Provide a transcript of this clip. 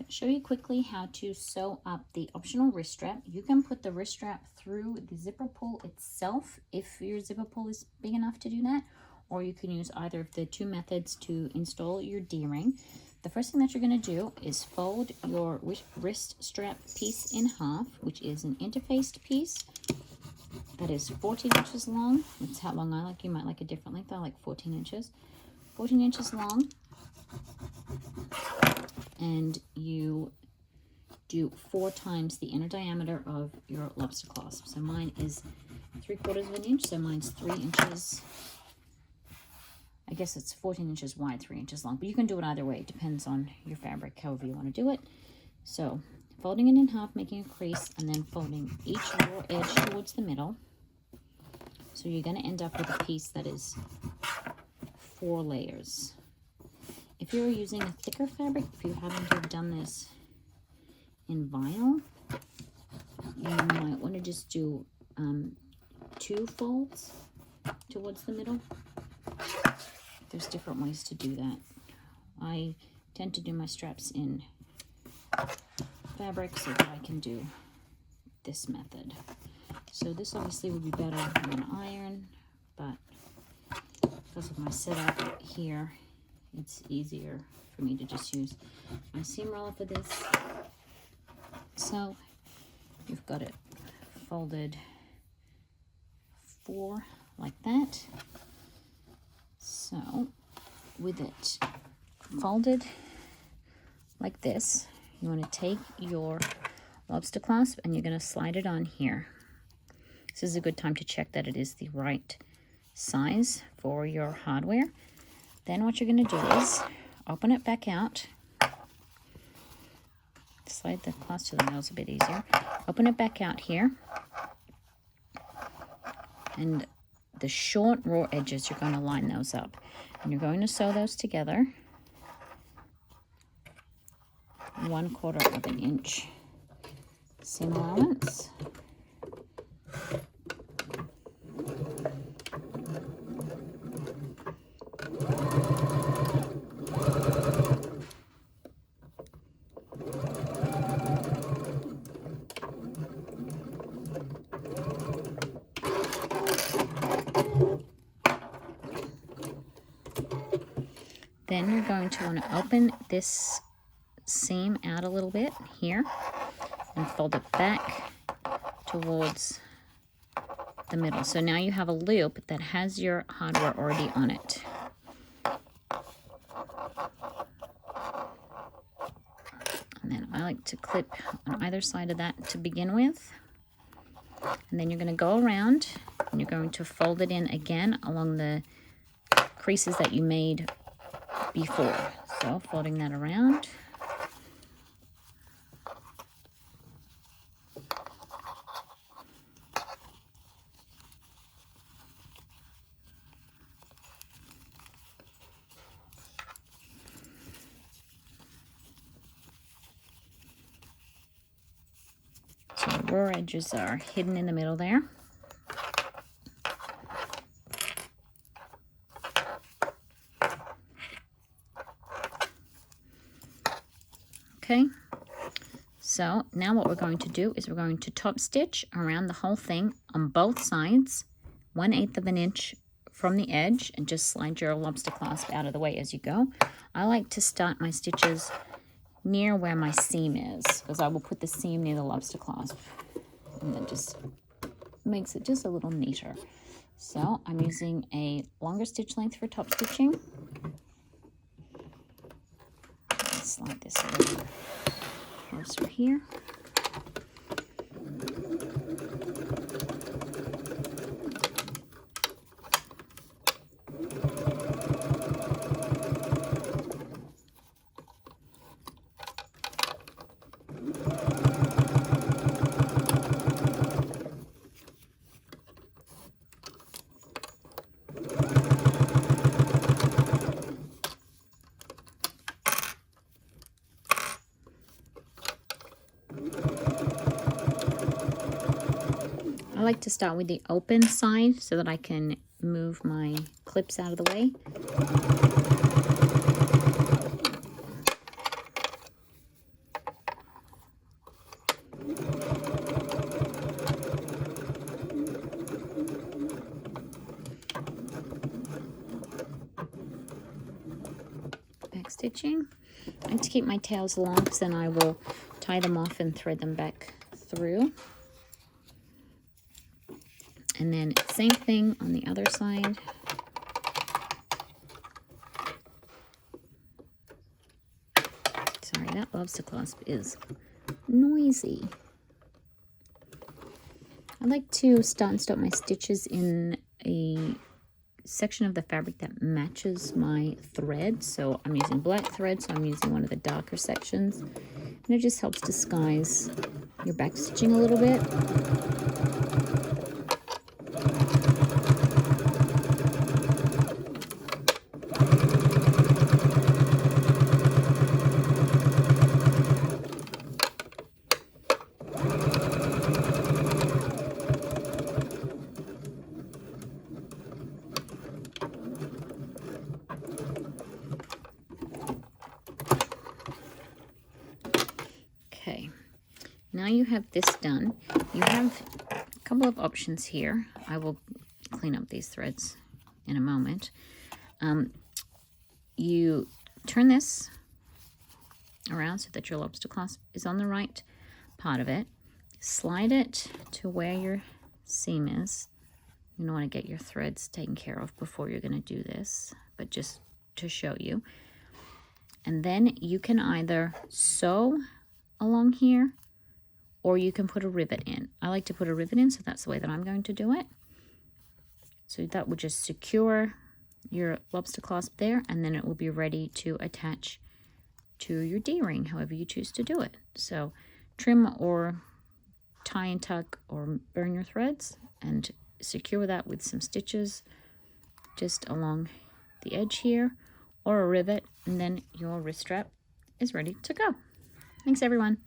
going to show you quickly how to sew up the optional wrist strap. You can put the wrist strap through the zipper pull itself if your zipper pull is big enough to do that, or you can use either of the two methods to install your D-ring. The first thing that you're going to do is fold your wrist strap piece in half, which is an interfaced piece that is 14 inches long. That's how long I like. You might like a different length. I like 14 inches. 14 inches long. And you do 4 times the inner diameter of your lobster clasp. So mine is 3/4 of an inch, so mine's 3 inches. I guess it's 14 inches wide, 3 inches long, but you can do it either way. It depends on your fabric, however you want to do it. So folding it in half, making a crease, and then folding each raw edge towards the middle. So you're going to end up with a piece that is 4 layers. If you're using a thicker fabric, if you happen to have done this in vinyl, you might want to just do 2 folds towards the middle. There's different ways to do that. I tend to do my straps in fabric so that I can do this method. So this obviously would be better on iron, but because of my setup here, it's easier for me to just use my seam roller for this. So you've got it folded 4 like that. So with it folded like this, you want to take your lobster clasp and you're going to slide it on here. This is a good time to check that it is the right size for your hardware. Then what you're going to do is open it back out. Slide the clasp to the nails a bit easier. Open it back out here. And the short raw edges, you're going to line those up. And you're going to sew those together. 1/4 of an inch seam allowance. Then you're going to want to open this seam out a little bit here and fold it back towards the middle. So now you have a loop that has your hardware already on it. And then I like to clip on either side of that to begin with. And then you're going to go around and you're going to fold it in again along the creases that you made before. So folding that around. So the raw edges are hidden in the middle there. Okay, so now what we're going to do is we're going to top stitch around the whole thing on both sides, 1/8 of an inch from the edge, and just slide your lobster clasp out of the way as you go. I like to start my stitches near where my seam is, because I will put the seam near the lobster clasp, and that just makes it just a little neater. So I'm using a longer stitch length for top stitching. Slide this a little closer here. I like to start with the open side so that I can move my clips out of the way. stitching. I like to keep my tails long because then I will tie them off and thread them back through. And then same thing on the other side. Sorry, that lobster clasp is noisy. I like to start and stop my stitches in a section of the fabric that matches my thread. So I'm using black thread, so I'm using one of the darker sections. And it just helps disguise your back stitching a little bit. Okay, now you have this done. You have a couple of options here. I will clean up these threads in a moment. You turn this around so that your lobster clasp is on the right part of it. Slide it to where your seam is. You don't want to get your threads taken care of before you're going to do this, but just to show you. And then you can either sew along here, or you can put a rivet in. I like to put a rivet in, so that's the way that I'm going to do it. So that will just secure your lobster clasp there, and then it will be ready to attach to your D-ring, however you choose to do it. So trim or tie and tuck or burn your threads and secure that with some stitches just along the edge here, or a rivet, and then your wrist strap is ready to go. Thanks everyone.